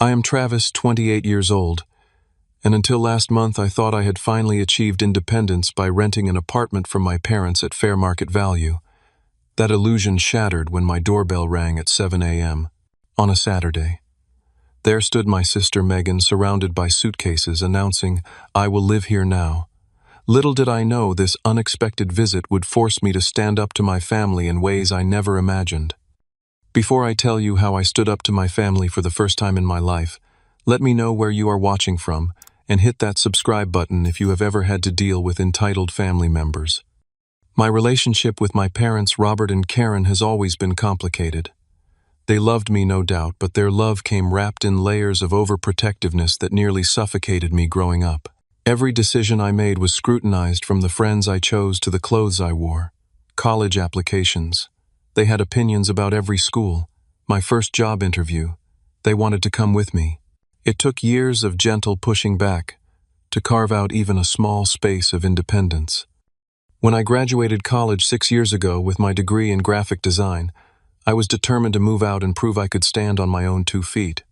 I am Travis, 28 years old, and until last month I thought I had finally achieved independence by renting an apartment from my parents at fair market value. That illusion shattered when my doorbell rang at 7 a.m. on a Saturday. There stood my sister Megan, surrounded by suitcases, announcing, "I will live here now." Little did I know this unexpected visit would force me to stand up to my family in ways I never imagined. Before I tell you how I stood up to my family for the first time in my life, let me know where you are watching from, and hit that subscribe button if you have ever had to deal with entitled family members. My relationship with my parents, Robert and Karen, has always been complicated. They loved me, no doubt, but their love came wrapped in layers of overprotectiveness that nearly suffocated me growing up. Every decision I made was scrutinized, from the friends I chose to the clothes I wore. College applications. They had opinions about every school. My first job interview. They wanted to come with me. It took years of gentle pushing back to carve out even a small space of independence. When I graduated college 6 years ago with my degree in graphic design, I was determined to move out and prove I could stand on my own 2 feet.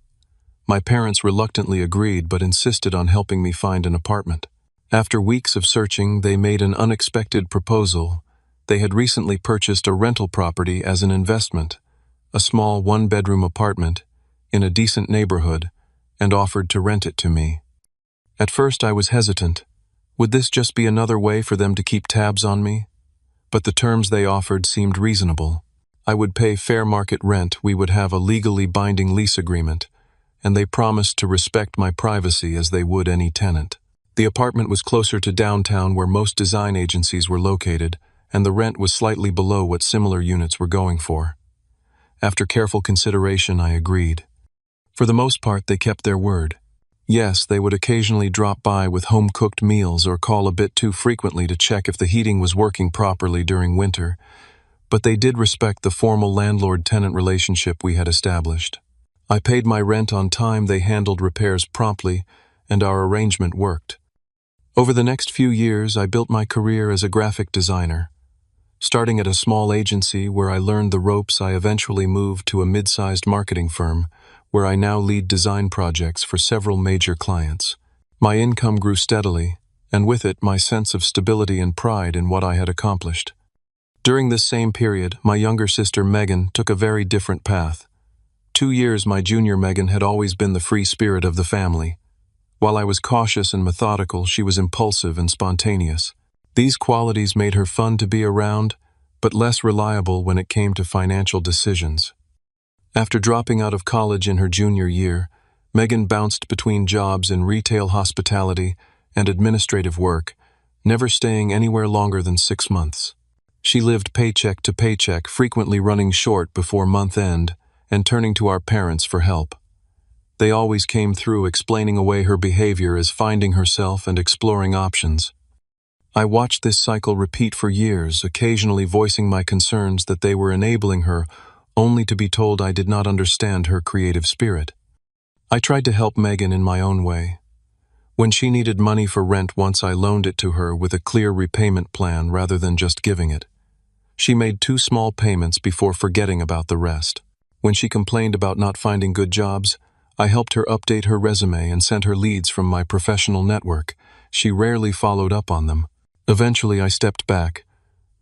My parents reluctantly agreed, but insisted on helping me find an apartment. After weeks of searching, they made an unexpected proposal. They had recently purchased a rental property as an investment, a small 1-bedroom apartment in a decent neighborhood, and offered to rent it to me. At first I was hesitant. Would this just be another way for them to keep tabs on me? But the terms they offered seemed reasonable. I would pay fair market rent, we would have a legally binding lease agreement, and they promised to respect my privacy as they would any tenant. The apartment was closer to downtown, where most design agencies were located, and the rent was slightly below what similar units were going for. After careful consideration, I agreed. For the most part, they kept their word. Yes, they would occasionally drop by with home-cooked meals or call a bit too frequently to check if the heating was working properly during winter, but they did respect the formal landlord-tenant relationship we had established. I paid my rent on time, they handled repairs promptly, and our arrangement worked. Over the next few years, I built my career as a graphic designer. Starting at a small agency where I learned the ropes, I eventually moved to a mid-sized marketing firm, where I now lead design projects for several major clients. My income grew steadily, and with it, my sense of stability and pride in what I had accomplished. During this same period, my younger sister Megan took a very different path. 2 years my junior, Megan had always been the free spirit of the family. While I was cautious and methodical, she was impulsive and spontaneous. These qualities made her fun to be around, but less reliable when it came to financial decisions. After dropping out of college in her junior year, Megan bounced between jobs in retail, hospitality, and administrative work, never staying anywhere longer than 6 months. She lived paycheck to paycheck, frequently running short before month end and turning to our parents for help. They always came through, explaining away her behavior as finding herself and exploring options. I watched this cycle repeat for years, occasionally voicing my concerns that they were enabling her, only to be told I did not understand her creative spirit. I tried to help Megan in my own way. When she needed money for rent once, I loaned it to her with a clear repayment plan rather than just giving it. She made 2 small payments before forgetting about the rest. When she complained about not finding good jobs, I helped her update her resume and sent her leads from my professional network. She rarely followed up on them. Eventually, I stepped back,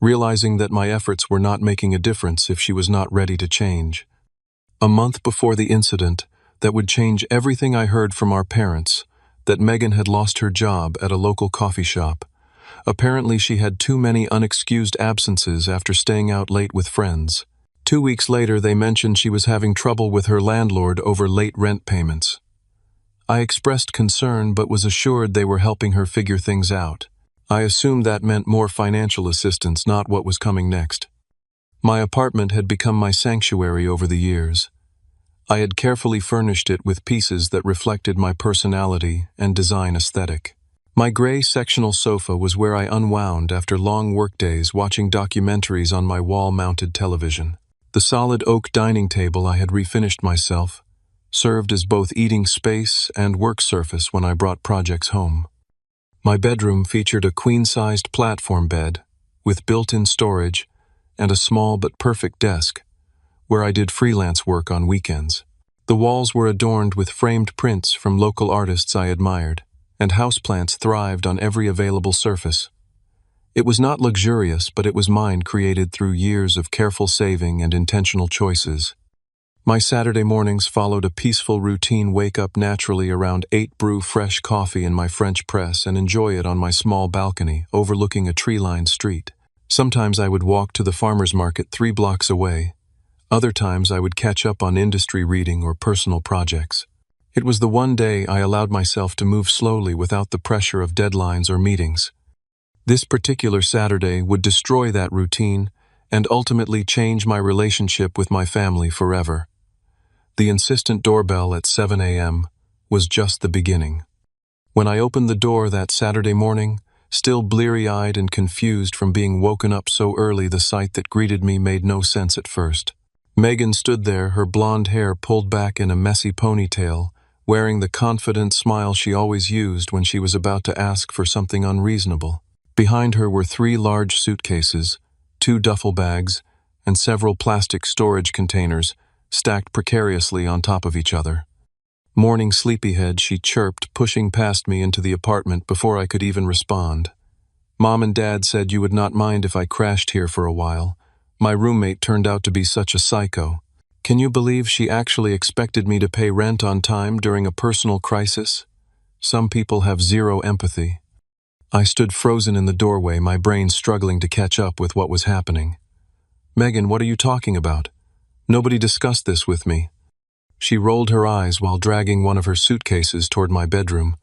realizing that my efforts were not making a difference if she was not ready to change. A month before the incident that would change everything, I heard from our parents that Megan had lost her job at a local coffee shop. Apparently, she had too many unexcused absences after staying out late with friends. 2 weeks later, they mentioned she was having trouble with her landlord over late rent payments. I expressed concern but was assured they were helping her figure things out. I assumed that meant more financial assistance, not what was coming next. My apartment had become my sanctuary over the years. I had carefully furnished it with pieces that reflected my personality and design aesthetic. My gray sectional sofa was where I unwound after long workdays, watching documentaries on my wall-mounted television. The solid oak dining table I had refinished myself served as both eating space and work surface when I brought projects home. My bedroom featured a queen-sized platform bed with built-in storage and a small but perfect desk where I did freelance work on weekends. The walls were adorned with framed prints from local artists I admired, and houseplants thrived on every available surface. It was not luxurious, but it was mine, created through years of careful saving and intentional choices. My Saturday mornings followed a peaceful routine: wake up naturally around 8, brew fresh coffee in my French press, and enjoy it on my small balcony overlooking a tree-lined street. Sometimes I would walk to the farmer's market 3 blocks away. Other times I would catch up on industry reading or personal projects. It was the one day I allowed myself to move slowly without the pressure of deadlines or meetings. This particular Saturday would destroy that routine and ultimately change my relationship with my family forever. The insistent doorbell at 7 a.m. was just the beginning. When I opened the door that Saturday morning, still bleary-eyed and confused from being woken up so early, the sight that greeted me made no sense at first. Megan stood there, her blonde hair pulled back in a messy ponytail, wearing the confident smile she always used when she was about to ask for something unreasonable. Behind her were 3 large suitcases, 2 duffel bags, and several plastic storage containers stacked precariously on top of each other. Morning sleepyhead, she chirped, pushing past me into the apartment before I could even respond. Mom and Dad said you would not mind if I crashed here for a while. My roommate turned out to be such a psycho. Can you believe she actually expected me to pay rent on time during a personal crisis? Some people have zero empathy. I stood frozen in the doorway, my brain struggling to catch up with what was happening. Megan, what are you talking about? Nobody discussed this with me. She rolled her eyes while dragging one of her suitcases toward my bedroom.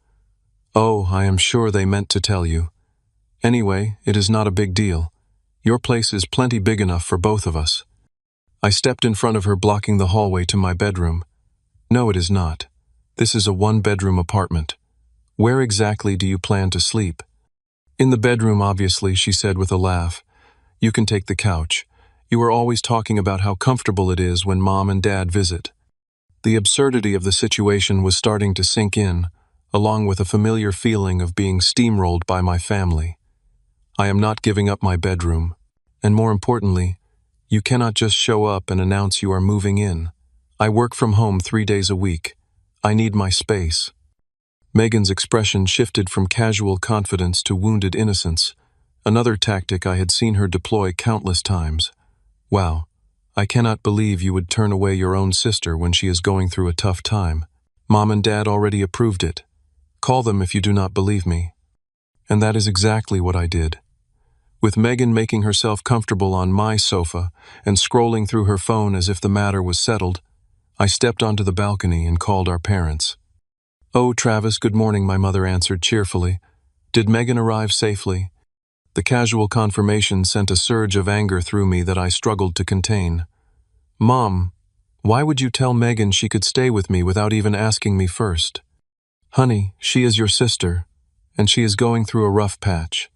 Oh, I am sure they meant to tell you. Anyway, it is not a big deal. Your place is plenty big enough for both of us. I stepped in front of her, blocking the hallway to my bedroom. No, it is not. This is a 1-bedroom apartment. Where exactly do you plan to sleep? In the bedroom, obviously, she said with a laugh. You can take the couch. You are always talking about how comfortable it is when Mom and Dad visit. The absurdity of the situation was starting to sink in, along with a familiar feeling of being steamrolled by my family. I am not giving up my bedroom. And more importantly, you cannot just show up and announce you are moving in. I work from home 3 days a week. I need my space. Megan's expression shifted from casual confidence to wounded innocence, another tactic I had seen her deploy countless times. Wow, I cannot believe you would turn away your own sister when she is going through a tough time. Mom and Dad already approved it. Call them if you do not believe me. And that is exactly what I did. With Megan making herself comfortable on my sofa and scrolling through her phone as if the matter was settled, I stepped onto the balcony and called our parents. Oh, Travis, good morning, my mother answered cheerfully. Did Megan arrive safely? The casual confirmation sent a surge of anger through me that I struggled to contain. Mom, why would you tell Megan she could stay with me without even asking me first? Honey, she is your sister, and she is going through a rough patch.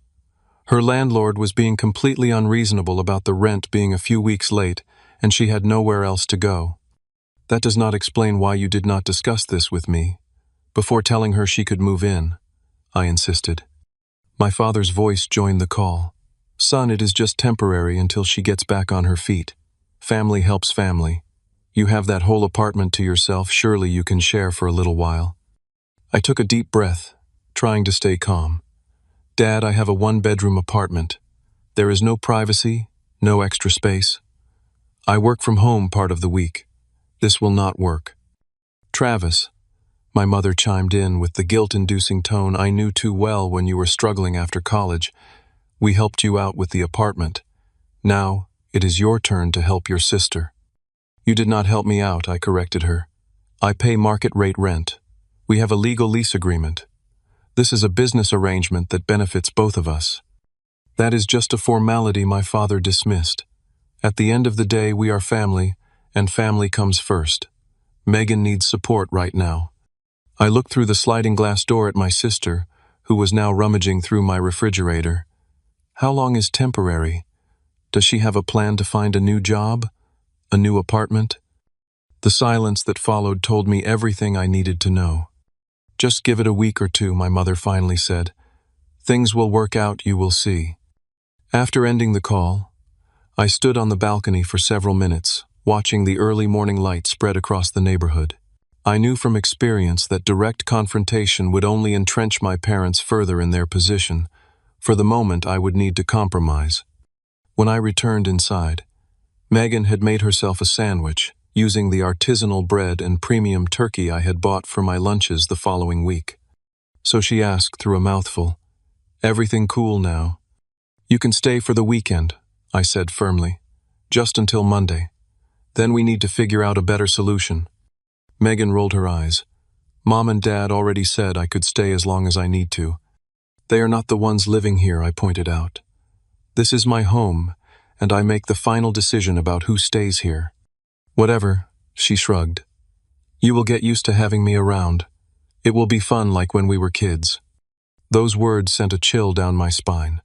Her landlord was being completely unreasonable about the rent being a few weeks late, and she had nowhere else to go. That does not explain why you did not discuss this with me before telling her she could move in, I insisted. My father's voice joined the call. Son, it is just temporary until she gets back on her feet. Family helps family. You have that whole apartment to yourself, surely you can share for a little while. I took a deep breath, trying to stay calm. Dad, I have a 1-bedroom apartment. There is no privacy, no extra space. I work from home part of the week. This will not work. Travis, my mother chimed in with the guilt-inducing tone I knew too well when you were struggling after college. We helped you out with the apartment. Now, it is your turn to help your sister. You did not help me out, I corrected her. I pay market rate rent. We have a legal lease agreement. This is a business arrangement that benefits both of us. That is just a formality, my father dismissed. At the end of the day, we are family, and family comes first. Megan needs support right now. I looked through the sliding glass door at my sister, who was now rummaging through my refrigerator. How long is temporary? Does she have a plan to find a new job? A new apartment? The silence that followed told me everything I needed to know. Just give it a week or 2, my mother finally said. Things will work out, you will see. After ending the call, I stood on the balcony for several minutes, watching the early morning light spread across the neighborhood. I knew from experience that direct confrontation would only entrench my parents further in their position. For the moment, I would need to compromise. When I returned inside, Megan had made herself a sandwich, using the artisanal bread and premium turkey I had bought for my lunches the following week. So she asked through a mouthful, "Everything cool now?" "You can stay for the weekend," I said firmly. "Just until Monday. Then we need to figure out a better solution." Megan rolled her eyes. "Mom and Dad already said I could stay as long as I need to." "They are not the ones living here," I pointed out. "This is my home, and I make the final decision about who stays here." "Whatever," she shrugged. "You will get used to having me around. It will be fun like when we were kids." Those words sent a chill down my spine.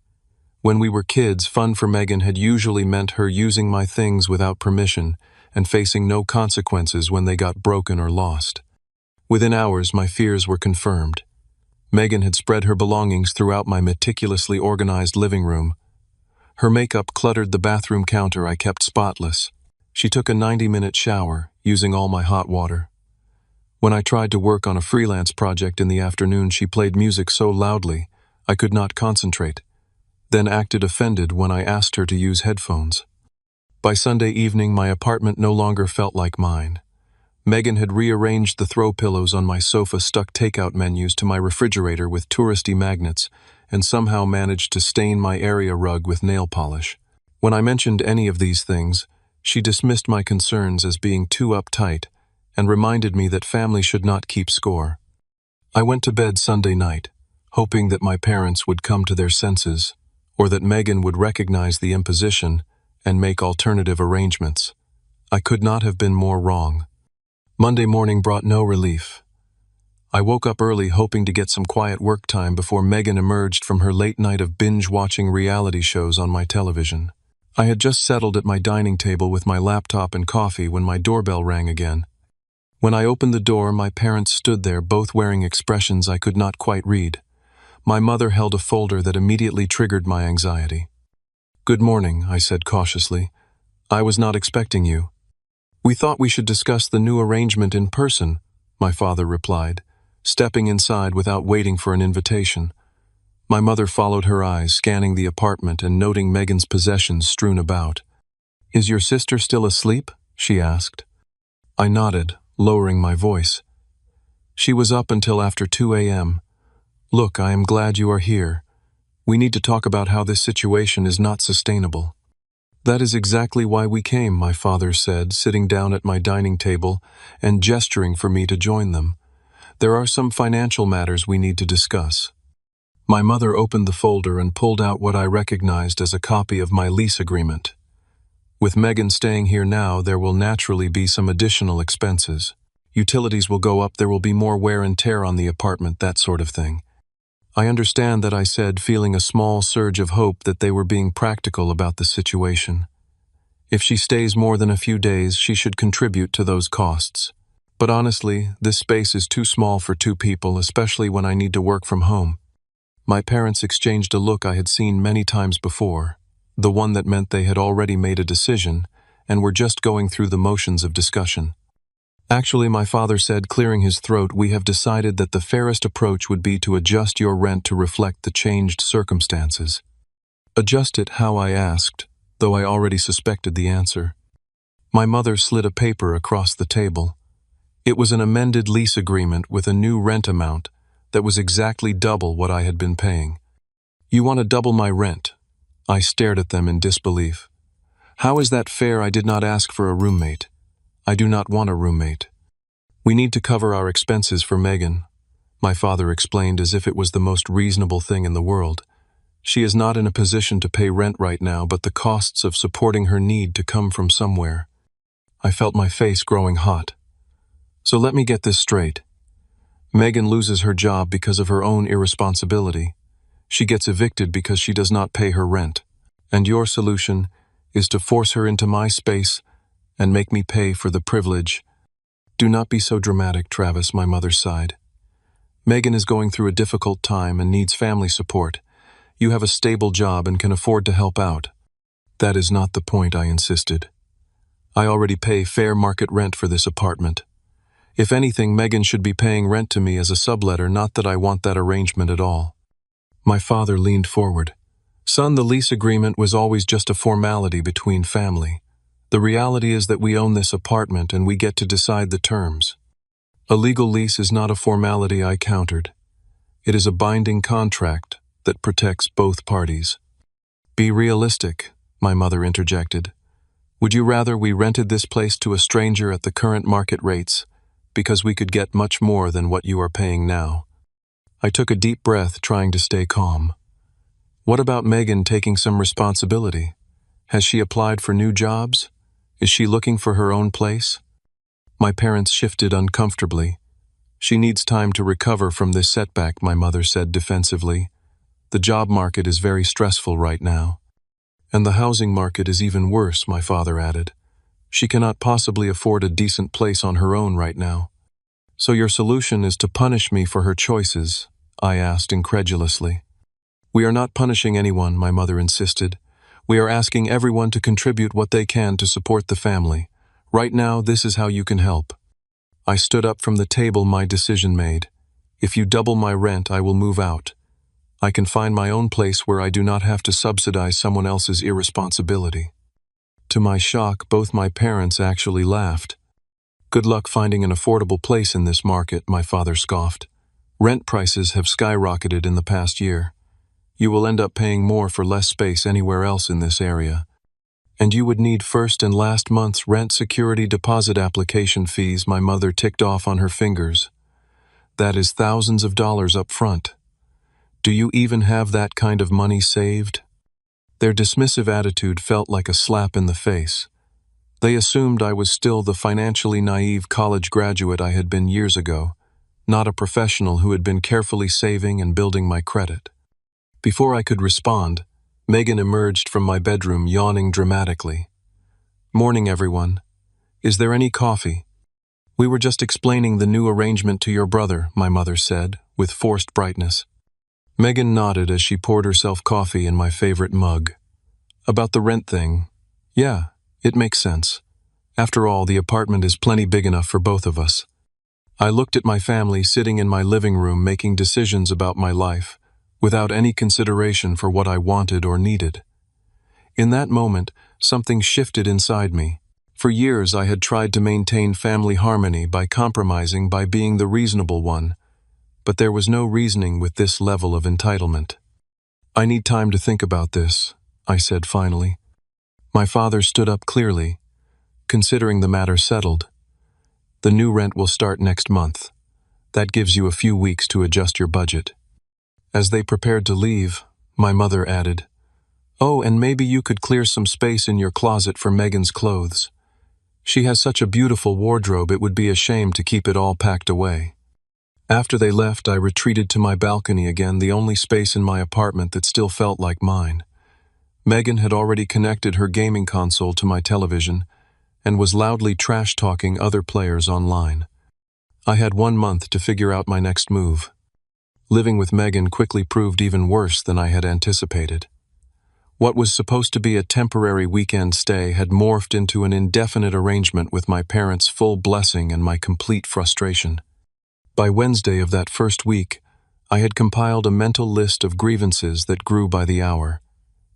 When we were kids, fun for Megan had usually meant her using my things without permission and facing no consequences when they got broken or lost. Within hours, my fears were confirmed. Megan had spread her belongings throughout my meticulously organized living room. Her makeup cluttered the bathroom counter I kept spotless. She took a 90-minute shower, using all my hot water. When I tried to work on a freelance project in the afternoon, she played music so loudly I could not concentrate, then acted offended when I asked her to use headphones. By Sunday evening, my apartment no longer felt like mine. Megan had rearranged the throw pillows on my sofa, stuck takeout menus to my refrigerator with touristy magnets, and somehow managed to stain my area rug with nail polish. When I mentioned any of these things, she dismissed my concerns as being too uptight and reminded me that family should not keep score. I went to bed Sunday night, hoping that my parents would come to their senses, or that Megan would recognize the imposition and make alternative arrangements. I could not have been more wrong. Monday morning brought no relief. I woke up early hoping to get some quiet work time before Megan emerged from her late night of binge-watching reality shows on my television. I had just settled at my dining table with my laptop and coffee when my doorbell rang again. When I opened the door, my parents stood there, both wearing expressions I could not quite read. My mother held a folder that immediately triggered my anxiety. "Good morning," I said cautiously. "I was not expecting you." "We thought we should discuss the new arrangement in person," my father replied, stepping inside without waiting for an invitation. My mother followed her eyes, scanning the apartment and noting Megan's possessions strewn about. "Is your sister still asleep?" she asked. I nodded, lowering my voice. "She was up until after 2 a.m. Look, I am glad you are here. We need to talk about how this situation is not sustainable." "That is exactly why we came," my father said, sitting down at my dining table and gesturing for me to join them. "There are some financial matters we need to discuss." My mother opened the folder and pulled out what I recognized as a copy of my lease agreement. "With Megan staying here now, there will naturally be some additional expenses. Utilities will go up, there will be more wear and tear on the apartment, that sort of thing." "I understand that," I said, feeling a small surge of hope that they were being practical about the situation. "If she stays more than a few days, she should contribute to those costs. But honestly, this space is too small for two people, especially when I need to work from home." My parents exchanged a look I had seen many times before, the one that meant they had already made a decision and were just going through the motions of discussion. "Actually," my father said, clearing his throat, "we have decided that the fairest approach would be to adjust your rent to reflect the changed circumstances." "Adjust it how?" I asked, though I already suspected the answer. My mother slid a paper across the table. It was an amended lease agreement with a new rent amount that was exactly double what I had been paying. "You want to double my rent?" I stared at them in disbelief. "How is that fair? I did not ask for a roommate. I do not want a roommate." "We need to cover our expenses for Megan," my father explained as if it was the most reasonable thing in the world. "She is not in a position to pay rent right now, but the costs of supporting her need to come from somewhere." I felt my face growing hot. "So let me get this straight. Megan loses her job because of her own irresponsibility. She gets evicted because she does not pay her rent. And your solution is to force her into my space and make me pay for the privilege." "Do not be so dramatic, Travis," my mother sighed. "Megan is going through a difficult time and needs family support. You have a stable job and can afford to help out." "That is not the point," I insisted. I already pay fair market rent for this apartment. If anything, Megan should be paying rent to me as a subletter, not that I want that arrangement at all." My father leaned forward. "Son, the lease agreement was always just a formality between family. The reality is that we own this apartment and we get to decide the terms." "A legal lease is not a formality," I countered. "It is a binding contract that protects both parties." "Be realistic," my mother interjected. "Would you rather we rented this place to a stranger at the current market rates, because we could get much more than what you are paying now?" I took a deep breath, trying to stay calm. "What about Megan taking some responsibility? Has she applied for new jobs? Is she looking for her own place?" My parents shifted uncomfortably. "She needs time to recover from this setback," my mother said defensively. "The job market is very stressful right now." "And the housing market is even worse," my father added. "She cannot possibly afford a decent place on her own right now." "So your solution is to punish me for her choices?" I asked incredulously. "We are not punishing anyone," my mother insisted. "We are asking everyone to contribute what they can to support the family. Right now, this is how you can help." I stood up from the table, my decision made. "If you double my rent, I will move out. I can find my own place where I do not have to subsidize someone else's irresponsibility." To my shock, both my parents actually laughed. "Good luck finding an affordable place in this market," my father scoffed. "Rent prices have skyrocketed in the past year. You will end up paying more for less space anywhere else in this area. And you would need first and last month's rent security deposit application fees," my mother ticked off on her fingers. "That is thousands of dollars up front. Do you even have that kind of money saved?" Their dismissive attitude felt like a slap in the face. They assumed I was still the financially naive college graduate I had been years ago, not a professional who had been carefully saving and building my credit. Before I could respond, Megan emerged from my bedroom, yawning dramatically. "Morning, everyone. Is there any coffee?" "We were just explaining the new arrangement to your brother," my mother said, with forced brightness. Megan nodded as she poured herself coffee in my favorite mug. "About the rent thing? Yeah, it makes sense. After all, the apartment is plenty big enough for both of us." I looked at my family sitting in my living room making decisions about my life, without any consideration for what I wanted or needed. In that moment, something shifted inside me. For years I had tried to maintain family harmony by compromising, by being the reasonable one, but there was no reasoning with this level of entitlement. "I need time to think about this," I said finally. My father stood up clearly, considering the matter settled. "The new rent will start next month. That gives you a few weeks to adjust your budget." As they prepared to leave, my mother added, "Oh, and maybe you could clear some space in your closet for Megan's clothes. She has such a beautiful wardrobe, it would be a shame to keep it all packed away." After they left, I retreated to my balcony again, the only space in my apartment that still felt like mine. Megan had already connected her gaming console to my television and was loudly trash-talking other players online. I had 1 month to figure out my next move. Living with Megan quickly proved even worse than I had anticipated. What was supposed to be a temporary weekend stay had morphed into an indefinite arrangement with my parents' full blessing and my complete frustration. By Wednesday of that first week, I had compiled a mental list of grievances that grew by the hour.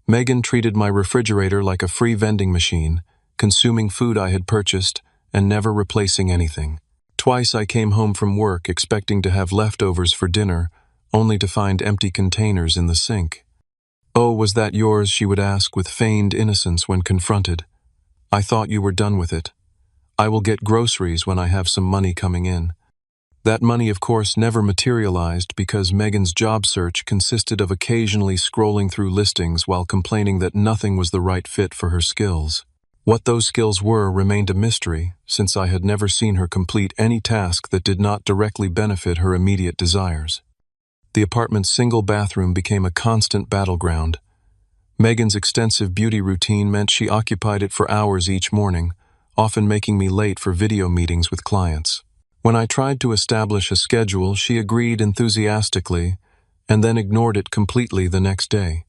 Megan treated my refrigerator like a free vending machine, consuming food I had purchased and never replacing anything. Twice I came home from work expecting to have leftovers for dinner, only to find empty containers in the sink. "Oh, was that yours?" she would ask with feigned innocence when confronted. "I thought you were done with it. I will get groceries when I have some money coming in." That money, of course, never materialized because Megan's job search consisted of occasionally scrolling through listings while complaining that nothing was the right fit for her skills. What those skills were remained a mystery, since I had never seen her complete any task that did not directly benefit her immediate desires. The apartment's single bathroom became a constant battleground. Megan's extensive beauty routine meant she occupied it for hours each morning, often making me late for video meetings with clients. When I tried to establish a schedule, she agreed enthusiastically and then ignored it completely the next day.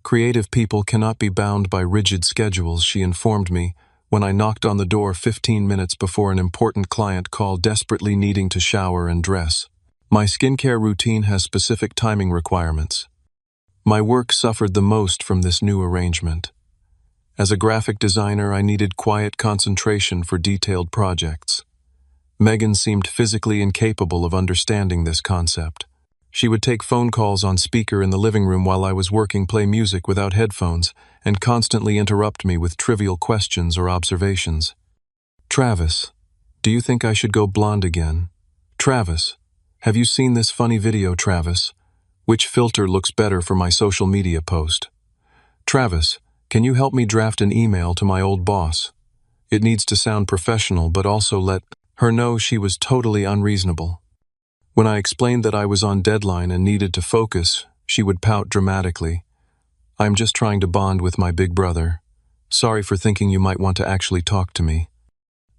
Creative people cannot be bound by rigid schedules, she informed me, when I knocked on the door 15 minutes before an important client call, desperately needing to shower and dress. My skincare routine has specific timing requirements. My work suffered the most from this new arrangement. As a graphic designer, I needed quiet concentration for detailed projects. Megan seemed physically incapable of understanding this concept. She would take phone calls on speaker in the living room while I was working, play music without headphones, and constantly interrupt me with trivial questions or observations. Travis, do you think I should go blonde again? Travis, have you seen this funny video, Travis? Which filter looks better for my social media post? Travis, can you help me draft an email to my old boss? It needs to sound professional, but also let her know she was totally unreasonable. When I explained that I was on deadline and needed to focus, she would pout dramatically. I'm just trying to bond with my big brother. Sorry for thinking you might want to actually talk to me.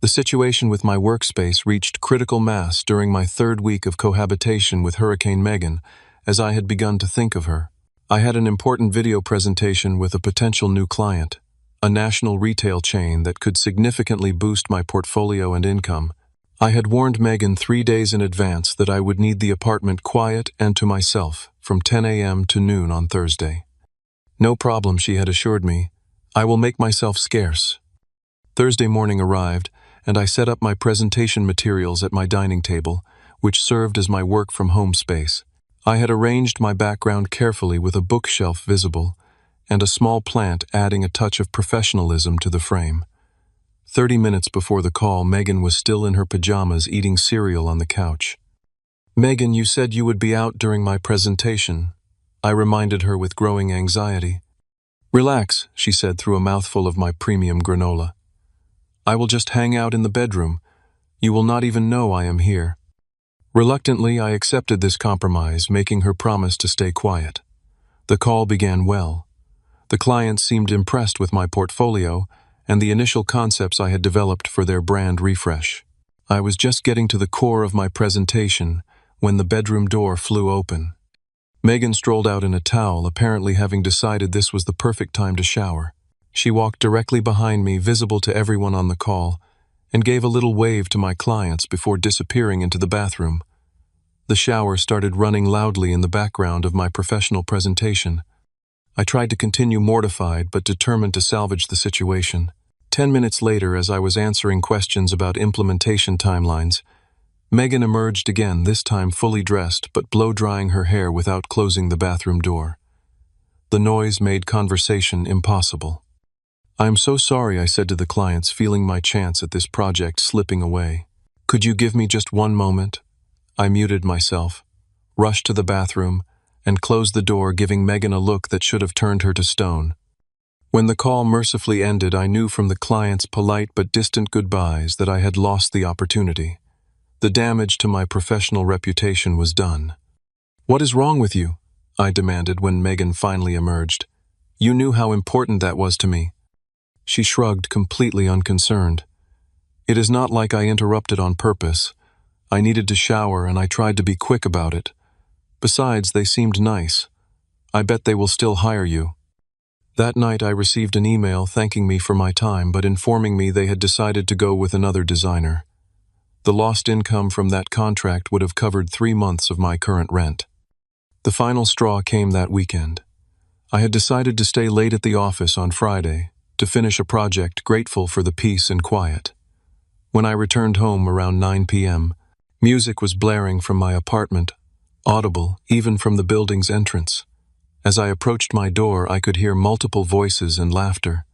The situation with my workspace reached critical mass during my third week of cohabitation with Hurricane Megan, as I had begun to think of her. I had an important video presentation with a potential new client, a national retail chain that could significantly boost my portfolio and income. I had warned Megan 3 days in advance that I would need the apartment quiet and to myself from 10 a.m. to noon on Thursday. No problem, she had assured me. I will make myself scarce. Thursday morning arrived, and I set up my presentation materials at my dining table, which served as my work-from-home space. I had arranged my background carefully with a bookshelf visible, and a small plant adding a touch of professionalism to the frame. 30 minutes before the call, Megan was still in her pajamas eating cereal on the couch. Megan, you said you would be out during my presentation. I reminded her with growing anxiety. Relax, she said through a mouthful of my premium granola. I will just hang out in the bedroom. You will not even know I am here. Reluctantly, I accepted this compromise, making her promise to stay quiet. The call began well. The client seemed impressed with my portfolio and the initial concepts I had developed for their brand refresh. I was just getting to the core of my presentation when the bedroom door flew open. Megan strolled out in a towel, apparently having decided this was the perfect time to shower. She walked directly behind me, visible to everyone on the call, and gave a little wave to my clients before disappearing into the bathroom. The shower started running loudly in the background of my professional presentation. I tried to continue, mortified but determined to salvage the situation. 10 minutes later, as I was answering questions about implementation timelines, Megan emerged again, this time fully dressed but blow-drying her hair without closing the bathroom door. The noise made conversation impossible. I am so sorry, I said to the clients, feeling my chance at this project slipping away. Could you give me just one moment? I muted myself, rushed to the bathroom, and closed the door, giving Megan a look that should have turned her to stone. When the call mercifully ended, I knew from the client's polite but distant goodbyes that I had lost the opportunity. The damage to my professional reputation was done. What is wrong with you? I demanded when Megan finally emerged. You knew how important that was to me. She shrugged, completely unconcerned. It is not like I interrupted on purpose. I needed to shower and I tried to be quick about it. Besides, they seemed nice. I bet they will still hire you. That night I received an email thanking me for my time but informing me they had decided to go with another designer. The lost income from that contract would have covered 3 months of my current rent. The final straw came that weekend. I had decided to stay late at the office on Friday to finish a project, grateful for the peace and quiet. When I returned home around 9 p.m., music was blaring from my apartment, audible even from the building's entrance. As I approached my door, I could hear multiple voices and laughter.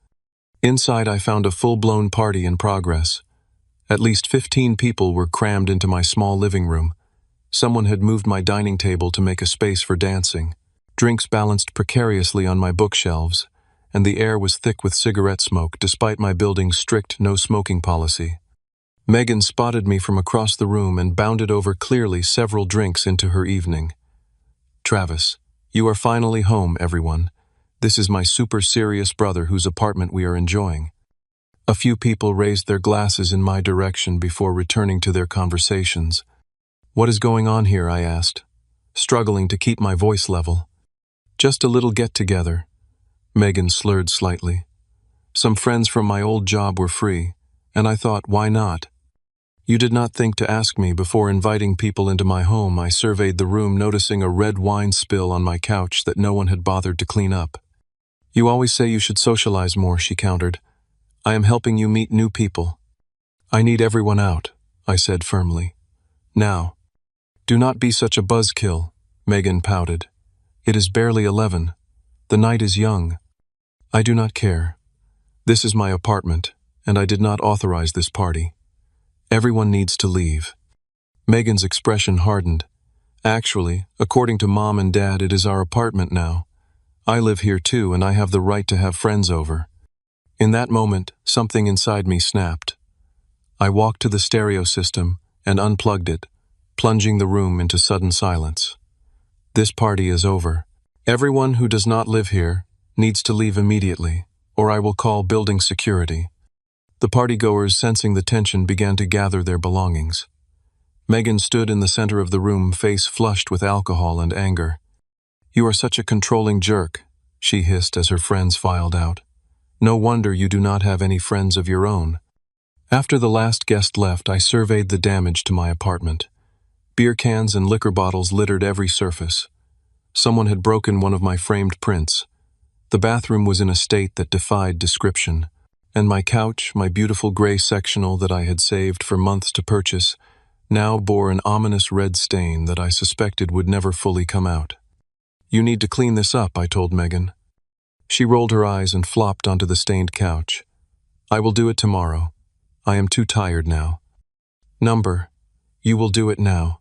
Inside, I found a full-blown party in progress. At least 15 people were crammed into my small living room. Someone had moved my dining table to make a space for dancing. Drinks balanced precariously on my bookshelves, and the air was thick with cigarette smoke despite my building's strict no-smoking policy. Megan spotted me from across the room and bounded over clearly several drinks into her evening. Travis, you are finally home, everyone. This is my super serious brother whose apartment we are enjoying. A few people raised their glasses in my direction before returning to their conversations. What is going on here? I asked, struggling to keep my voice level. Just a little get-together. Megan slurred slightly. Some friends from my old job were free, and I thought, why not? You did not think to ask me before inviting people into my home. I surveyed the room, noticing a red wine spill on my couch that no one had bothered to clean up. You always say you should socialize more, she countered. I am helping you meet new people. I need everyone out, I said firmly. Now. Do not be such a buzzkill, Megan pouted. It is barely 11. The night is young. I do not care. This is my apartment, and I did not authorize this party. Everyone needs to leave. Megan's expression hardened. Actually, according to Mom and Dad, it is our apartment now. I live here too, and I have the right to have friends over. In that moment, something inside me snapped. I walked to the stereo system and unplugged it, plunging the room into sudden silence. This party is over. Everyone who does not live here needs to leave immediately, or I will call building security. The partygoers, sensing the tension, began to gather their belongings. Megan stood in the center of the room, face flushed with alcohol and anger. You are such a controlling jerk, she hissed as her friends filed out. No wonder you do not have any friends of your own. After the last guest left, I surveyed the damage to my apartment. Beer cans and liquor bottles littered every surface. Someone had broken one of my framed prints. The bathroom was in a state that defied description. And my couch, my beautiful gray sectional that I had saved for months to purchase, now bore an ominous red stain that I suspected would never fully come out. You need to clean this up, I told Megan. She rolled her eyes and flopped onto the stained couch. I will do it tomorrow. I am too tired now. Number, you will do it now.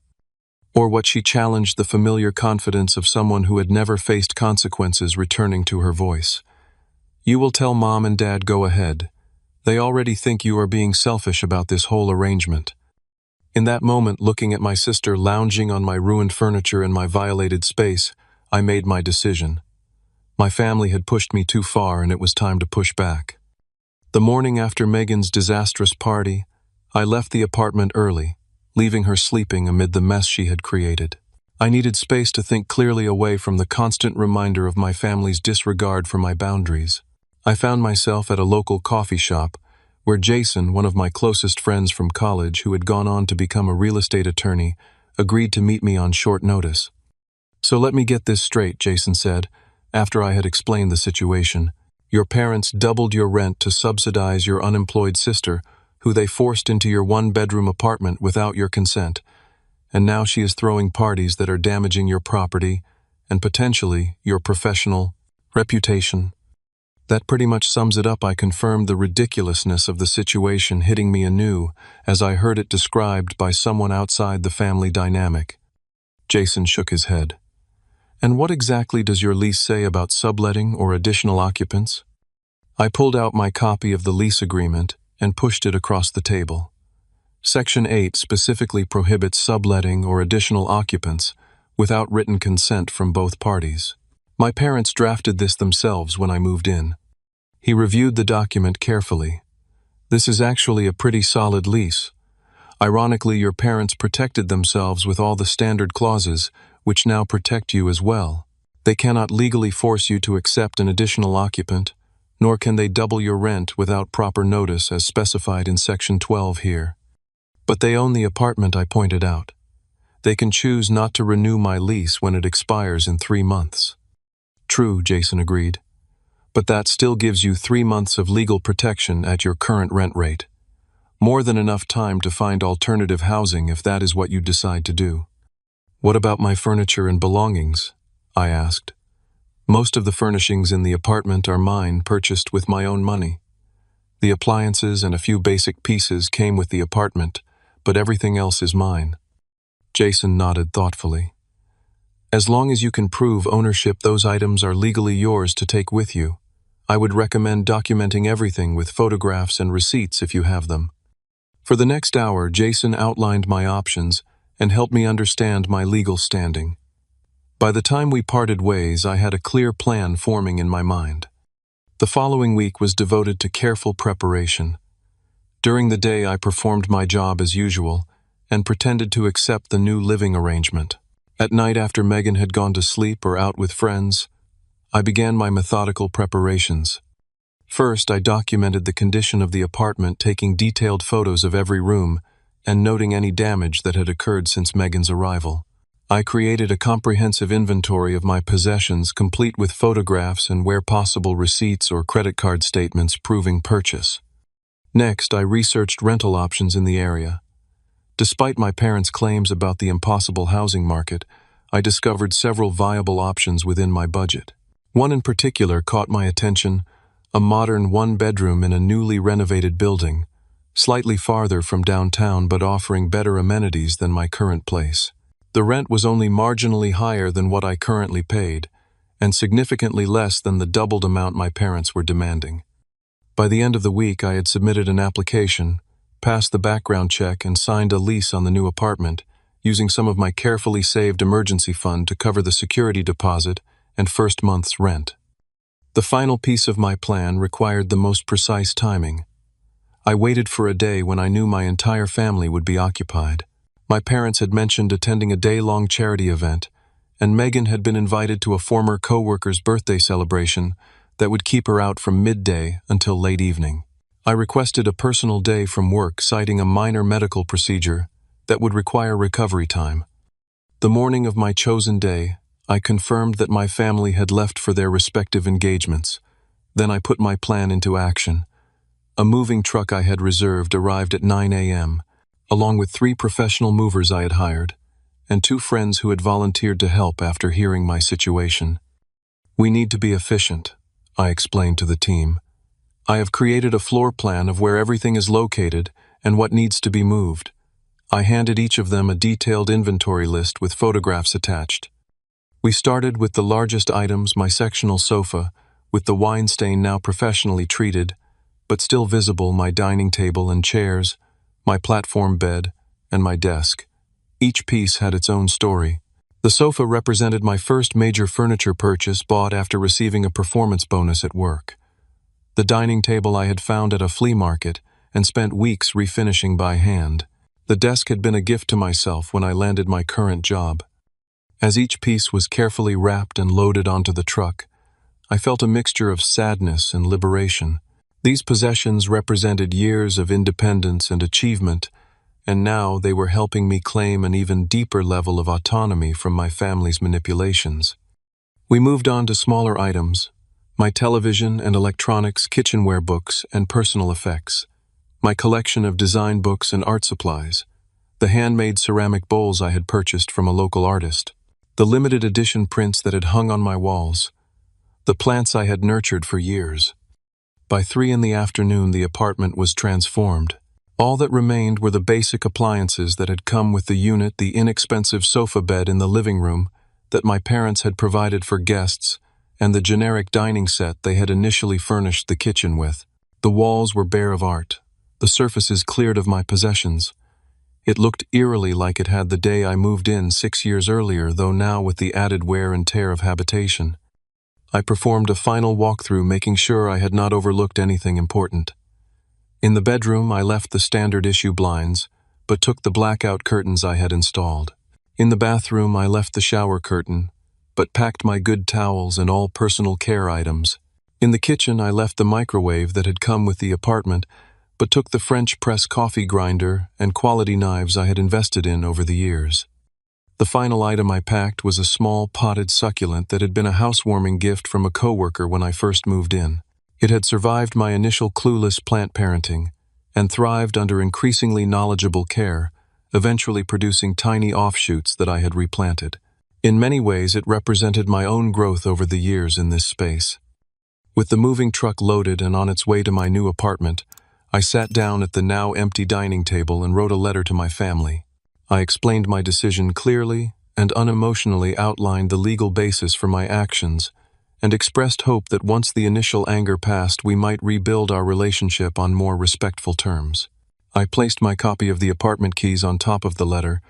Or what she challenged, the familiar confidence of someone who had never faced consequences returning to her voice. You will tell Mom and Dad, go ahead. They already think you are being selfish about this whole arrangement. In that moment, looking at my sister lounging on my ruined furniture in my violated space, I made my decision. My family had pushed me too far, and it was time to push back. The morning after Megan's disastrous party, I left the apartment early, leaving her sleeping amid the mess she had created. I needed space to think clearly away from the constant reminder of my family's disregard for my boundaries. I found myself at a local coffee shop where Jason, one of my closest friends from college who had gone on to become a real estate attorney, agreed to meet me on short notice. So let me get this straight, Jason said, after I had explained the situation. Your parents doubled your rent to subsidize your unemployed sister, who they forced into your one-bedroom apartment without your consent, and now she is throwing parties that are damaging your property and potentially your professional reputation. That pretty much sums it up. I confirmed the ridiculousness of the situation hitting me anew as I heard it described by someone outside the family dynamic. Jason shook his head. And what exactly does your lease say about subletting or additional occupants? I pulled out my copy of the lease agreement and pushed it across the table. Section 8 specifically prohibits subletting or additional occupants without written consent from both parties. My parents drafted this themselves when I moved in. He reviewed the document carefully. This is actually a pretty solid lease. Ironically, your parents protected themselves with all the standard clauses, which now protect you as well. They cannot legally force you to accept an additional occupant, nor can they double your rent without proper notice as specified in Section 12 here. But they own the apartment, I pointed out. They can choose not to renew my lease when it expires in 3 months. True, Jason agreed. But that still gives you 3 months of legal protection at your current rent rate. More than enough time to find alternative housing if that is what you decide to do. What about my furniture and belongings? I asked. Most of the furnishings in the apartment are mine, purchased with my own money. The appliances and a few basic pieces came with the apartment, but everything else is mine. Jason nodded thoughtfully. As long as you can prove ownership, those items are legally yours to take with you. I would recommend documenting everything with photographs and receipts if you have them. For the next hour, Jason outlined my options and helped me understand my legal standing. By the time we parted ways, I had a clear plan forming in my mind. The following week was devoted to careful preparation. During the day, I performed my job as usual and pretended to accept the new living arrangement. At night, after Megan had gone to sleep or out with friends, I began my methodical preparations. First, I documented the condition of the apartment, taking detailed photos of every room and noting any damage that had occurred since Megan's arrival. I created a comprehensive inventory of my possessions, complete with photographs and, where possible, receipts or credit card statements proving purchase. Next, I researched rental options in the area. Despite my parents' claims about the impossible housing market, I discovered several viable options within my budget. One in particular caught my attention: a modern one-bedroom in a newly renovated building, slightly farther from downtown but offering better amenities than my current place. The rent was only marginally higher than what I currently paid, and significantly less than the doubled amount my parents were demanding. By the end of the week, I had submitted an application, passed the background check, and signed a lease on the new apartment, using some of my carefully saved emergency fund to cover the security deposit and first month's rent. The final piece of my plan required the most precise timing. I waited for a day when I knew my entire family would be occupied. My parents had mentioned attending a day-long charity event, and Megan had been invited to a former co-worker's birthday celebration that would keep her out from midday until late evening. I requested a personal day from work, citing a minor medical procedure that would require recovery time. The morning of my chosen day, I confirmed that my family had left for their respective engagements. Then I put my plan into action. A moving truck I had reserved arrived at 9 a.m., along with 3 professional movers I had hired, and 2 friends who had volunteered to help after hearing my situation. "We need to be efficient," I explained to the team. "I have created a floor plan of where everything is located and what needs to be moved." I handed each of them a detailed inventory list with photographs attached. We started with the largest items: my sectional sofa, with the wine stain now professionally treated, but still visible, my dining table and chairs, my platform bed, and my desk. Each piece had its own story. The sofa represented my first major furniture purchase, bought after receiving a performance bonus at work. The dining table I had found at a flea market and spent weeks refinishing by hand. The desk had been a gift to myself when I landed my current job. As each piece was carefully wrapped and loaded onto the truck, I felt a mixture of sadness and liberation. These possessions represented years of independence and achievement, and now they were helping me claim an even deeper level of autonomy from my family's manipulations. We moved on to smaller items: my television and electronics, kitchenware, books, and personal effects, my collection of design books and art supplies, the handmade ceramic bowls I had purchased from a local artist, the limited edition prints that had hung on my walls, the plants I had nurtured for years. By 3 in the afternoon, the apartment was transformed. All that remained were the basic appliances that had come with the unit: the inexpensive sofa bed in the living room that my parents had provided for guests, and the generic dining set they had initially furnished the kitchen with. The walls were bare of art, the surfaces cleared of my possessions. It looked eerily like it had the day I moved in 6 years earlier, though now with the added wear and tear of habitation. I performed a final walkthrough, making sure I had not overlooked anything important. In the bedroom, I left the standard issue blinds, but took the blackout curtains I had installed. In the bathroom, I left the shower curtain, but packed my good towels and all personal care items. In the kitchen, I left the microwave that had come with the apartment, but took the French press coffee grinder and quality knives I had invested in over the years. The final item I packed was a small potted succulent that had been a housewarming gift from a coworker when I first moved in. It had survived my initial clueless plant parenting and thrived under increasingly knowledgeable care, eventually producing tiny offshoots that I had replanted. In many ways, it represented my own growth over the years in this space. With the moving truck loaded and on its way to my new apartment, I sat down at the now empty dining table and wrote a letter to my family. I explained my decision clearly and unemotionally, outlined the legal basis for my actions, and expressed hope that once the initial anger passed, we might rebuild our relationship on more respectful terms. I placed my copy of the apartment keys on top of the letter,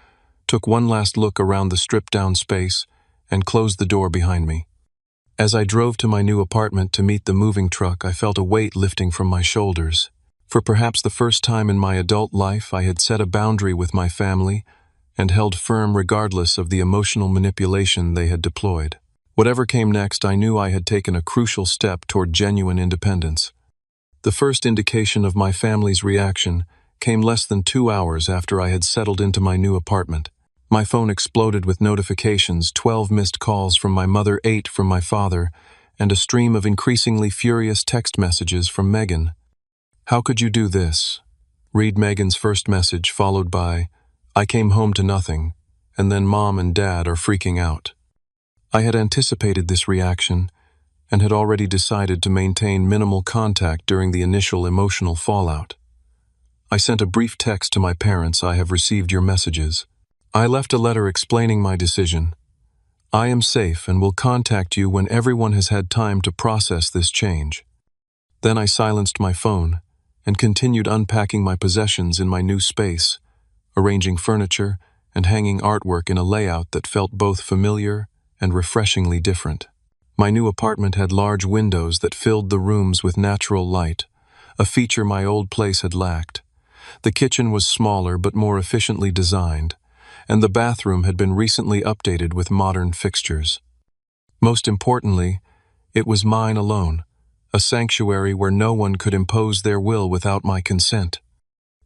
took one last look around the stripped-down space, and closed the door behind me. As I drove to my new apartment to meet the moving truck, I felt a weight lifting from my shoulders. For perhaps the first time in my adult life, I had set a boundary with my family and held firm regardless of the emotional manipulation they had deployed. Whatever came next, I knew I had taken a crucial step toward genuine independence. The first indication of my family's reaction came less than 2 hours after I had settled into my new apartment. My phone exploded with notifications, 12 missed calls from my mother, 8 from my father, and a stream of increasingly furious text messages from Megan. "How could you do this?" Read Megan's first message, followed by, "I came home to nothing," and then "Mom and Dad are freaking out." I had anticipated this reaction and had already decided to maintain minimal contact during the initial emotional fallout. I sent a brief text to my parents: "I have received your messages." I left a letter explaining my decision. "I am safe and will contact you when everyone has had time to process this change." Then I silenced my phone and continued unpacking my possessions in my new space, arranging furniture and hanging artwork in a layout that felt both familiar and refreshingly different. My new apartment had large windows that filled the rooms with natural light, a feature my old place had lacked. The kitchen was smaller but more efficiently designed, and the bathroom had been recently updated with modern fixtures. Most importantly, it was mine alone, a sanctuary where no one could impose their will without my consent.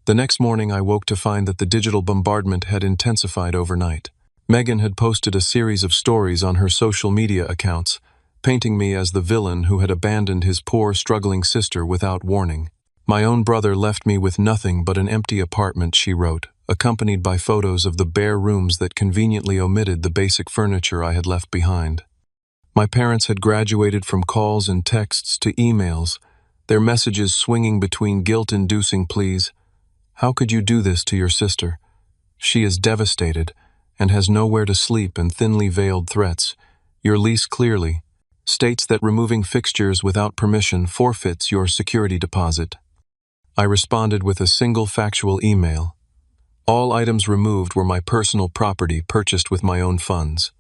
The next morning I woke to find that the digital bombardment had intensified overnight. Megan had posted a series of stories on her social media accounts, painting me as the villain who had abandoned his poor, struggling sister without warning. "My own brother left me with nothing but an empty apartment," she wrote, accompanied by photos of the bare rooms that conveniently omitted the basic furniture I had left behind. My parents had graduated from calls and texts to emails, their messages swinging between guilt-inducing pleas. "How could you do this to your sister? She is devastated and has nowhere to sleep," and thinly veiled threats. "Your lease clearly states that removing fixtures without permission forfeits your security deposit." I responded with a single factual email. All items removed were my personal property purchased with my own funds.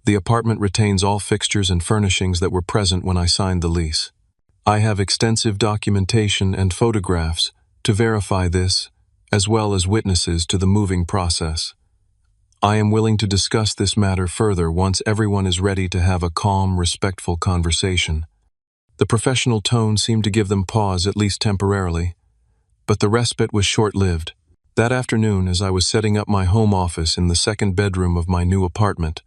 The apartment retains all fixtures and furnishings that were present when I signed the lease. I have extensive documentation and photographs to verify this, as well as witnesses to the moving process. I am willing to discuss this matter further once everyone is ready to have a calm, respectful conversation. The professional tone seemed to give them pause, at least temporarily, but the respite was short-lived. That afternoon, as I was setting up my home office in the second bedroom of my new apartment,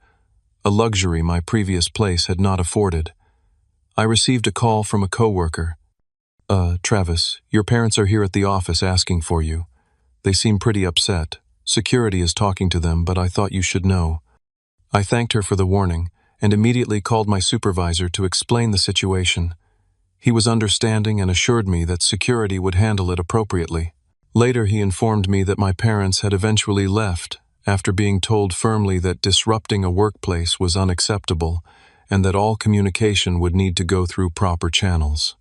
a luxury my previous place had not afforded, I received a call from a coworker. Travis, your parents are here at the office asking for you. They seem pretty upset. Security is talking to them, but I thought you should know." I thanked her for the warning and immediately called my supervisor to explain the situation. He was understanding and assured me that security would handle it appropriately. Later, he informed me that my parents had eventually left after being told firmly that disrupting a workplace was unacceptable and that all communication would need to go through proper channels.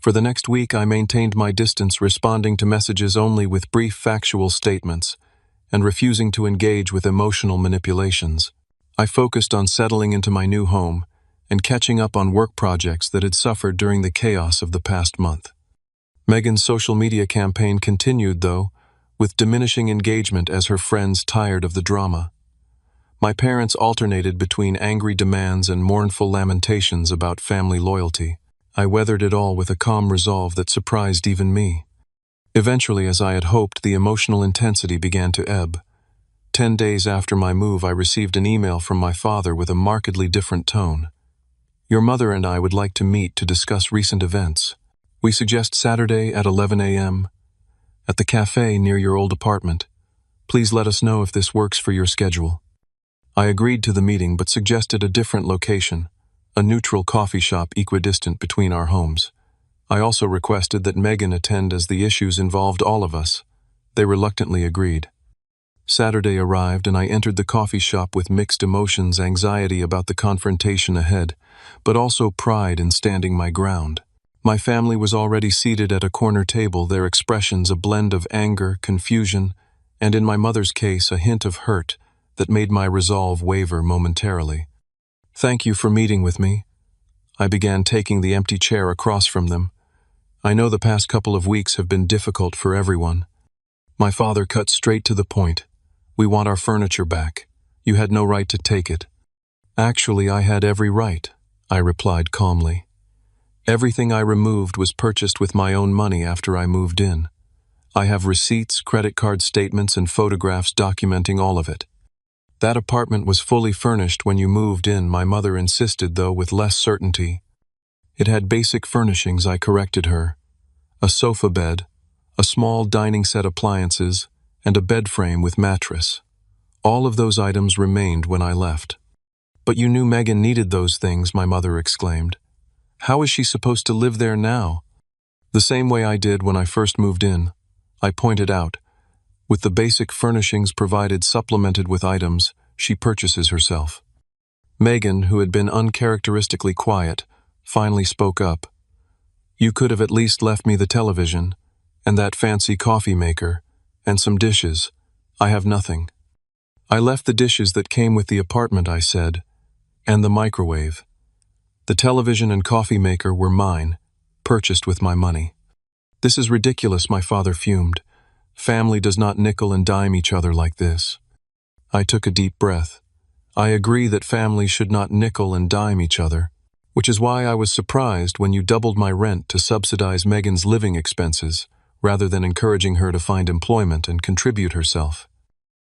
For the next week, I maintained my distance, responding to messages only with brief factual statements and refusing to engage with emotional manipulations. I focused on settling into my new home and catching up on work projects that had suffered during the chaos of the past month. Megan's social media campaign continued, though, with diminishing engagement as her friends tired of the drama. My parents alternated between angry demands and mournful lamentations about family loyalty. I weathered it all with a calm resolve that surprised even me. Eventually, as I had hoped, the emotional intensity began to ebb. 10 days after my move, I received an email from my father with a markedly different tone. "Your mother and I would like to meet to discuss recent events. We suggest Saturday at 11 a.m. at the cafe near your old apartment. Please let us know if this works for your schedule." I agreed to the meeting but suggested a different location, a neutral coffee shop equidistant between our homes. I also requested that Megan attend as the issues involved all of us. They reluctantly agreed. Saturday arrived and I entered the coffee shop with mixed emotions, anxiety about the confrontation ahead, but also pride in standing my ground. My family was already seated at a corner table, their expressions a blend of anger, confusion, and in my mother's case a hint of hurt that made my resolve waver momentarily. "Thank you for meeting with me." I began, taking the empty chair across from them. "I know the past couple of weeks have been difficult for everyone." My father cut straight to the point. "We want our furniture back. You had no right to take it." "Actually, I had every right," I replied calmly. Everything I removed was purchased with my own money after I moved in. I have receipts, credit card statements, and photographs documenting all of it. That apartment was fully furnished when you moved in, my mother insisted, though with less certainty. It had basic furnishings, I corrected her. A sofa bed, a small dining set appliances, and a bed frame with mattress. All of those items remained when I left. But you knew Megan needed those things, my mother exclaimed. How is she supposed to live there now? The same way I did when I first moved in, I pointed out. With the basic furnishings provided supplemented with items she purchases herself. Megan, who had been uncharacteristically quiet, finally spoke up. You could have at least left me the television, and that fancy coffee maker, and some dishes. I have nothing. I left the dishes that came with the apartment, I said, and the microwave. The television and coffee maker were mine, purchased with my money. This is ridiculous, my father fumed. Family does not nickel and dime each other like this. I took a deep breath. I agree that families should not nickel and dime each other, which is why I was surprised when you doubled my rent to subsidize Megan's living expenses, rather than encouraging her to find employment and contribute herself.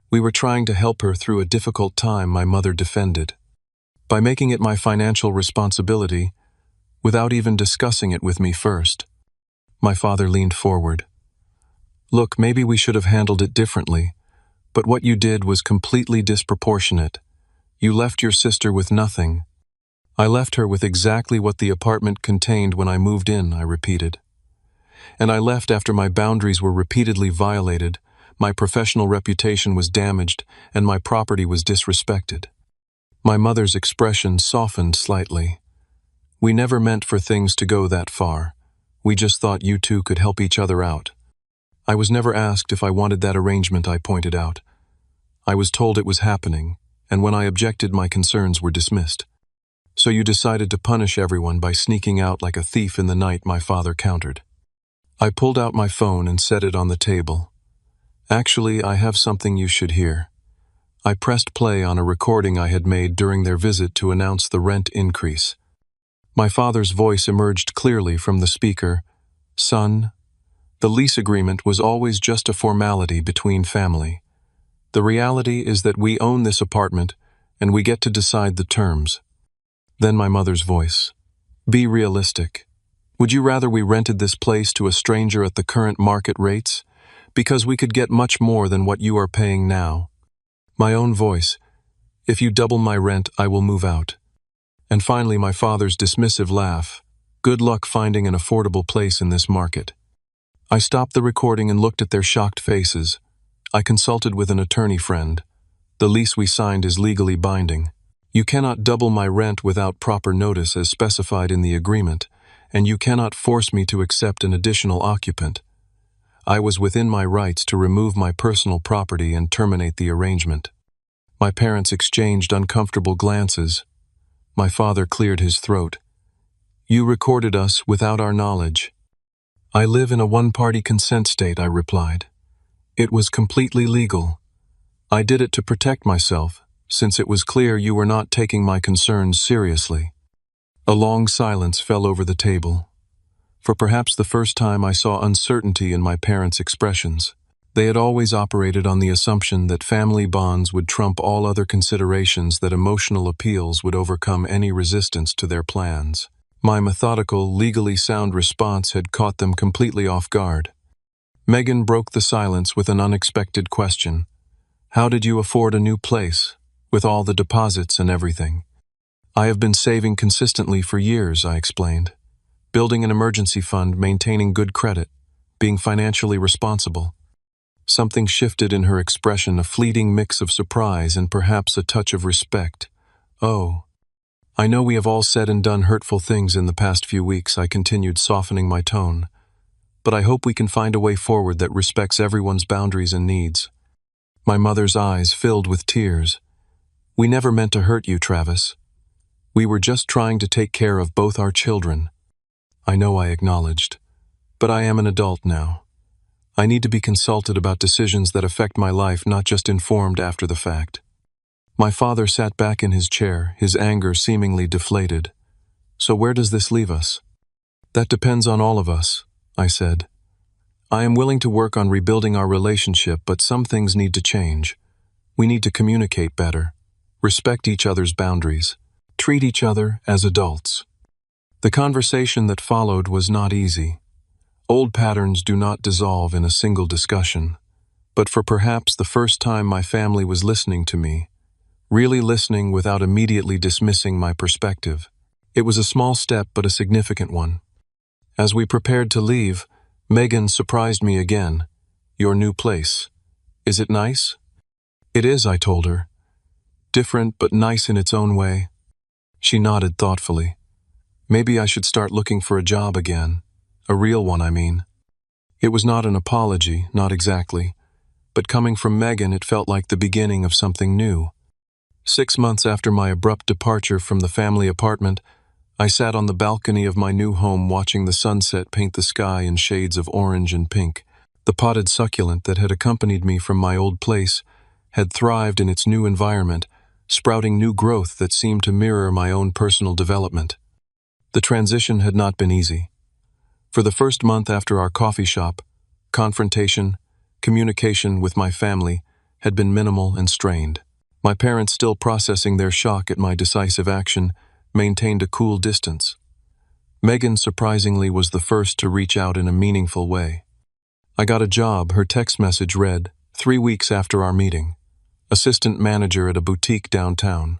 We were trying to help her through a difficult time, my mother defended. By making it my financial responsibility, without even discussing it with me first. My father leaned forward. Look, maybe we should have handled it differently, but what you did was completely disproportionate. You left your sister with nothing. I left her with exactly what the apartment contained when I moved in, I repeated. And I left after my boundaries were repeatedly violated, my professional reputation was damaged, and my property was disrespected. My mother's expression softened slightly. We never meant for things to go that far. We just thought you two could help each other out. I was never asked if I wanted that arrangement, I pointed out. I was told it was happening, and when I objected, my concerns were dismissed. So you decided to punish everyone by sneaking out like a thief in the night, my father countered. I pulled out my phone and set it on the table. Actually, I have something you should hear. I pressed play on a recording I had made during their visit to announce the rent increase. My father's voice emerged clearly from the speaker. Son, the lease agreement was always just a formality between family. The reality is that we own this apartment, and we get to decide the terms. Then my mother's voice. Be realistic. Would you rather we rented this place to a stranger at the current market rates? Because we could get much more than what you are paying now. My own voice. If you double my rent, I will move out. And finally my father's dismissive laugh. Good luck finding an affordable place in this market. I stopped the recording and looked at their shocked faces. I consulted with an attorney friend. The lease we signed is legally binding. You cannot double my rent without proper notice as specified in the agreement, and you cannot force me to accept an additional occupant. I was within my rights to remove my personal property and terminate the arrangement. My parents exchanged uncomfortable glances. My father cleared his throat. You recorded us without our knowledge. I live in a one-party consent state, I replied. It was completely legal. I did it to protect myself, since it was clear you were not taking my concerns seriously. A long silence fell over the table. For perhaps the first time I saw uncertainty in my parents' expressions. They had always operated on the assumption that family bonds would trump all other considerations, that emotional appeals would overcome any resistance to their plans. My methodical, legally sound response had caught them completely off guard. Megan broke the silence with an unexpected question. How did you afford a new place, with all the deposits and everything? I have been saving consistently for years, I explained. Building an emergency fund, maintaining good credit, being financially responsible. Something shifted in her expression, a fleeting mix of surprise and perhaps a touch of respect. Oh. I know we have all said and done hurtful things in the past few weeks, I continued, softening my tone. But I hope we can find a way forward that respects everyone's boundaries and needs. My mother's eyes filled with tears. We never meant to hurt you, Travis. We were just trying to take care of both our children. I know, I acknowledged. But I am an adult now. I need to be consulted about decisions that affect my life, not just informed after the fact. My father sat back in his chair, his anger seemingly deflated. So where does this leave us? That depends on all of us, I said. I am willing to work on rebuilding our relationship, but some things need to change. We need to communicate better, respect each other's boundaries, treat each other as adults. The conversation that followed was not easy. Old patterns do not dissolve in a single discussion. But for perhaps the first time, my family was listening to me, really listening without immediately dismissing my perspective. It was a small step, but a significant one. As we prepared to leave, Megan surprised me again. Your new place. Is it nice? It is, I told her. Different, but nice in its own way. She nodded thoughtfully. Maybe I should start looking for a job again. A real one, I mean. It was not an apology, not exactly. But coming from Megan, it felt like the beginning of something new. 6 months after my abrupt departure from the family apartment, I sat on the balcony of my new home watching the sunset paint the sky in shades of orange and pink. The potted succulent that had accompanied me from my old place had thrived in its new environment, sprouting new growth that seemed to mirror my own personal development. The transition had not been easy. For the first month after our coffee shop, confrontation, communication with my family had been minimal and strained. My parents, still processing their shock at my decisive action, maintained a cool distance. Megan, surprisingly, was the first to reach out in a meaningful way. I got a job, her text message read, 3 weeks after our meeting. Assistant manager at a boutique downtown.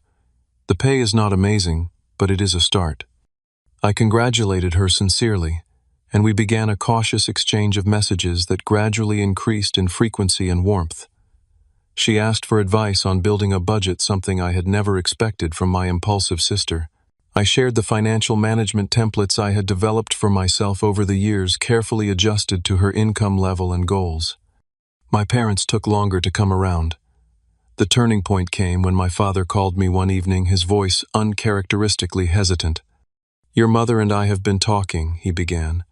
The pay is not amazing, but it is a start. I congratulated her sincerely, and we began a cautious exchange of messages that gradually increased in frequency and warmth. She asked for advice on building a budget, something I had never expected from my impulsive sister. I shared the financial management templates I had developed for myself over the years, carefully adjusted to her income level and goals. My parents took longer to come around. The turning point came when my father called me one evening, his voice uncharacteristically hesitant. "Your mother and I have been talking," he began,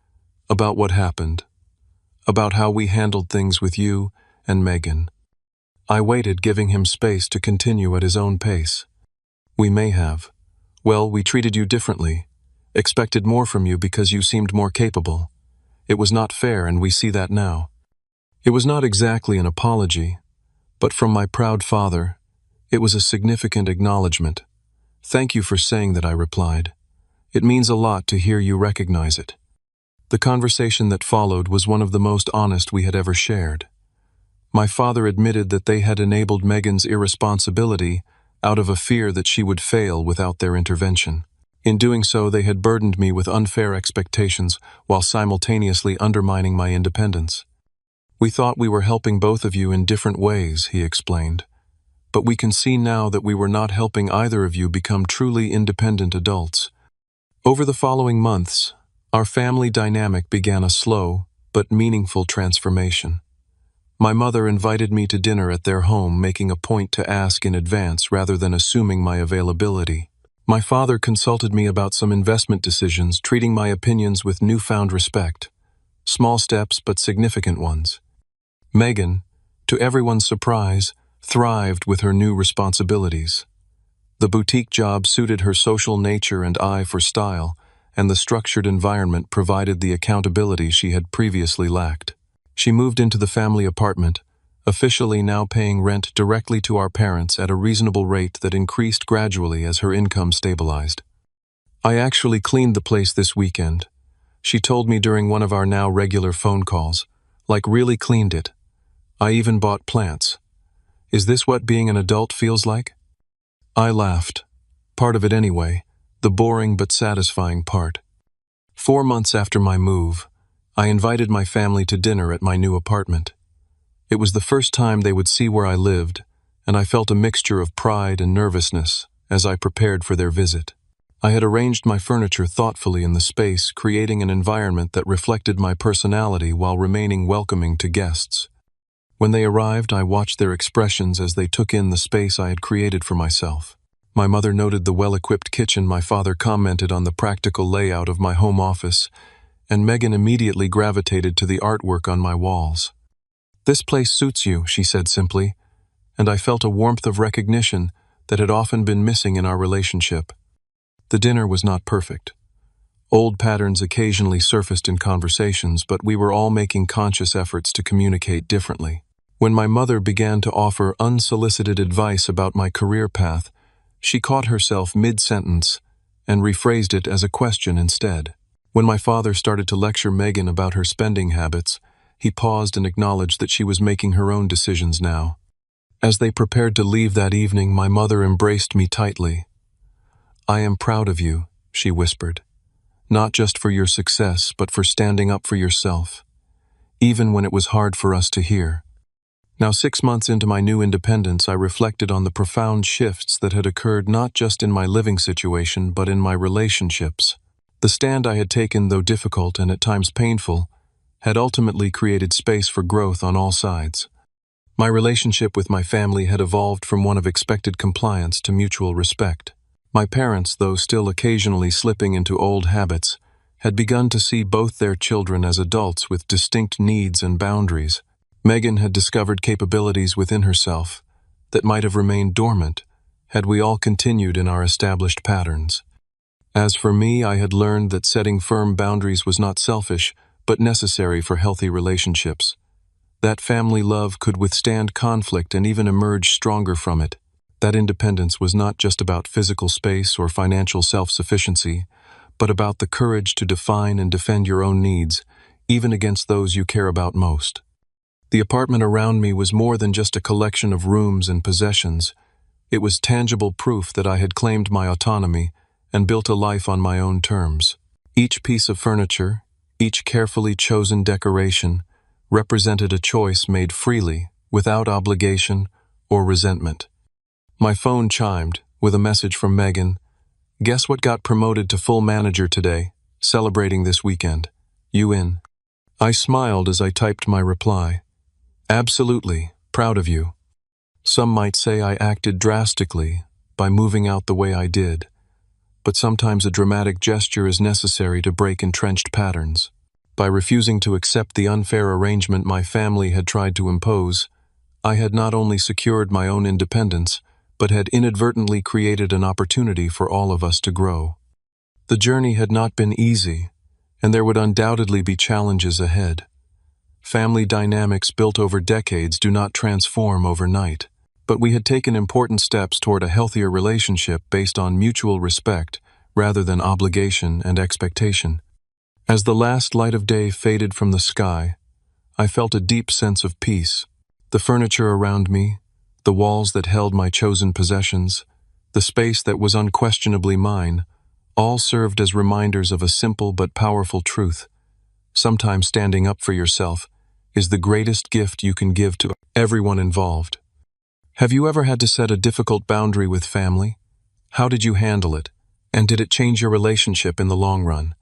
"about what happened, about how we handled things with you and Megan." I waited, giving him space to continue at his own pace. "We may have. Well, we treated you differently, expected more from you because you seemed more capable. It was not fair, and we see that now." It was not exactly an apology, but from my proud father, it was a significant acknowledgement. "Thank you for saying that," I replied. "It means a lot to hear you recognize it." The conversation that followed was one of the most honest we had ever shared. My father admitted that they had enabled Megan's irresponsibility out of a fear that she would fail without their intervention. In doing so, they had burdened me with unfair expectations while simultaneously undermining my independence. "We thought we were helping both of you in different ways," he explained. "But we can see now that we were not helping either of you become truly independent adults." Over the following months, our family dynamic began a slow but meaningful transformation. My mother invited me to dinner at their home, making a point to ask in advance rather than assuming my availability. My father consulted me about some investment decisions, treating my opinions with newfound respect. Small steps, but significant ones. Megan, to everyone's surprise, thrived with her new responsibilities. The boutique job suited her social nature and eye for style, and the structured environment provided the accountability she had previously lacked. She moved into the family apartment, officially now paying rent directly to our parents at a reasonable rate that increased gradually as her income stabilized. "I actually cleaned the place this weekend," she told me during one of our now regular phone calls. "Like, really cleaned it. I even bought plants. Is this what being an adult feels like?" I laughed. Part of it anyway, the boring but satisfying part. 4 months after my move, I invited my family to dinner at my new apartment. It was the first time they would see where I lived, and I felt a mixture of pride and nervousness as I prepared for their visit. I had arranged my furniture thoughtfully in the space, creating an environment that reflected my personality while remaining welcoming to guests. When they arrived, I watched their expressions as they took in the space I had created for myself. My mother noted the well-equipped kitchen, my father commented on the practical layout of my home office, and Megan immediately gravitated to the artwork on my walls. "This place suits you," she said simply, and I felt a warmth of recognition that had often been missing in our relationship. The dinner was not perfect. Old patterns occasionally surfaced in conversations, but we were all making conscious efforts to communicate differently. When my mother began to offer unsolicited advice about my career path, she caught herself mid-sentence and rephrased it as a question instead. When my father started to lecture Megan about her spending habits, he paused and acknowledged that she was making her own decisions now. As they prepared to leave that evening, my mother embraced me tightly. "I am proud of you," she whispered. "Not just for your success, but for standing up for yourself, even when it was hard for us to hear." Now, 6 months into my new independence, I reflected on the profound shifts that had occurred not just in my living situation, but in my relationships. The stand I had taken, though difficult and at times painful, had ultimately created space for growth on all sides. My relationship with my family had evolved from one of expected compliance to mutual respect. My parents, though still occasionally slipping into old habits, had begun to see both their children as adults with distinct needs and boundaries. Megan had discovered capabilities within herself that might have remained dormant had we all continued in our established patterns. As for me, I had learned that setting firm boundaries was not selfish, but necessary for healthy relationships. That family love could withstand conflict and even emerge stronger from it. That independence was not just about physical space or financial self-sufficiency, but about the courage to define and defend your own needs, even against those you care about most. The apartment around me was more than just a collection of rooms and possessions. It was tangible proof that I had claimed my autonomy and built a life on my own terms. Each piece of furniture, each carefully chosen decoration, represented a choice made freely, without obligation or resentment. My phone chimed with a message from Megan. "Guess what got promoted to full manager today? Celebrating this weekend. You in?" I smiled as I typed my reply. "Absolutely, proud of you." Some might say I acted drastically by moving out the way I did, but sometimes a dramatic gesture is necessary to break entrenched patterns. By refusing to accept the unfair arrangement my family had tried to impose, I had not only secured my own independence, but had inadvertently created an opportunity for all of us to grow. The journey had not been easy, and there would undoubtedly be challenges ahead. Family dynamics built over decades do not transform overnight, but we had taken important steps toward a healthier relationship based on mutual respect rather than obligation and expectation. As the last light of day faded from the sky, I felt a deep sense of peace. The furniture around me, the walls that held my chosen possessions, the space that was unquestionably mine, all served as reminders of a simple but powerful truth. Sometimes standing up for yourself is the greatest gift you can give to everyone involved. Have you ever had to set a difficult boundary with family? How did you handle it? And did it change your relationship in the long run?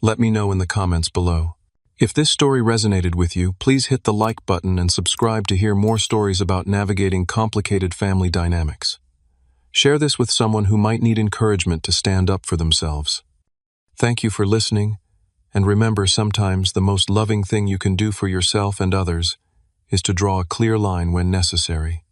Let me know in the comments below. If this story resonated with you, please hit the like button and subscribe to hear more stories about navigating complicated family dynamics. Share this with someone who might need encouragement to stand up for themselves. Thank you for listening, and remember, sometimes the most loving thing you can do for yourself and others is to draw a clear line when necessary.